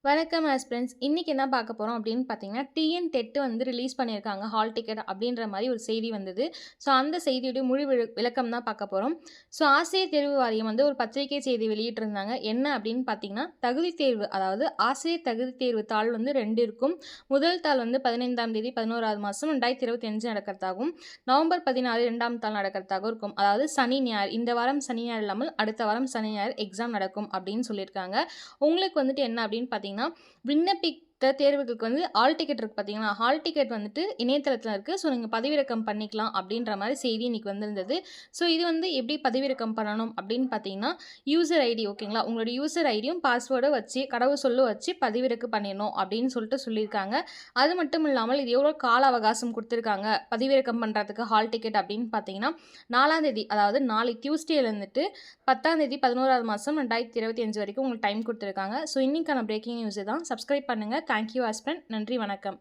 வணக்கம் ஆஸ்பிரண்ட்ஸ். இன்னைக்கு என்ன பார்க்க போறோம் அப்படின்னு பார்த்தீங்கன்னா, டிஎன் டெட் வந்து ரிலீஸ் பண்ணியிருக்காங்க. ஹால் டிக்கெட் அப்படின்ற மாரி ஒரு செய்தி வந்தது. ஸோ, அந்த செய்தியுடைய முழு விளக்கம் தான் பார்க்க போறோம். ஸோ, ஆசிரியர் தேர்வு வாரியம் வந்து ஒரு பத்திரிகை செய்தி வெளியிட்டிருந்தாங்க. என்ன அப்படின்னு பார்த்தீங்கன்னா, தகுதி தேர்வு அதாவது ஆசிரியர் தகுதி தேர்வு தாள் வந்து 2 இருக்கும். முதல் தாள் வந்து 15ஆம் தேதி 11வது மாதம் 2025 நடக்கிறதாகவும், நவம்பர் 16 2ஆம் தாள் நடக்கிறதாகவும் இருக்கும். அதாவது சனி, ஞாயிறு இந்த வாரம் சனி, ஞாயிறு இல்லாமல் அடுத்த வாரம் சனி, ஞாயிறு எக்ஸாம் நடக்கும் அப்படின்னு சொல்லியிருக்காங்க. உங்களுக்கு வந்துட்டு என்ன அப்படின்னு பார்த்தீங்கன்னா, விண்ணப்பித்த தேர்வுகளுக்கு வந்து ஹால் டிக்கெட் இருக்குது பார்த்தீங்களா, ஹால் டிக்கெட் வந்துட்டு இணையதளத்தில் இருக்குது. ஸோ நீங்கள் பதிவிறக்கம் பண்ணிக்கலாம் அப்படின்ற மாதிரி செய்தி இன்னைக்கு வந்திருந்தது. ஸோ இது வந்து எப்படி பதிவிறக்கம் பண்ணணும் அப்படின்னு பார்த்தீங்கன்னா, யூசர் ஐடி ஓகேங்களா, உங்களோட யூசர் ஐடியும் பாஸ்வேர்டும் வச்சு கடவுள் சொல்ல வச்சு பதிவிறக்கம் பண்ணிடணும் அப்படின்னு சொல்லிட்டு சொல்லியிருக்காங்க. அது மட்டும் இல்லாமல் இது எவ்வளோ கால அவகாசம் கொடுத்துருக்காங்க பதிவிறக்கம் பண்ணுறதுக்கு ஹால் டிக்கெட் அப்படின்னு பார்த்தீங்கன்னா, 4ஆம் தேதி அதாவது நாளை டியூஸ்டேல இருந்துட்டு 10ஆம் தேதி 11வது மாதம் 2025 வரைக்கும் உங்களுக்கு டைம் கொடுத்துருக்காங்க. ஸோ இன்னைக்கான பிரேக்கிங் நியூஸ் தான். சப்ஸ்கிரைப் பண்ணுங்கள். Thank you Aspen. நன்றி, வணக்கம்.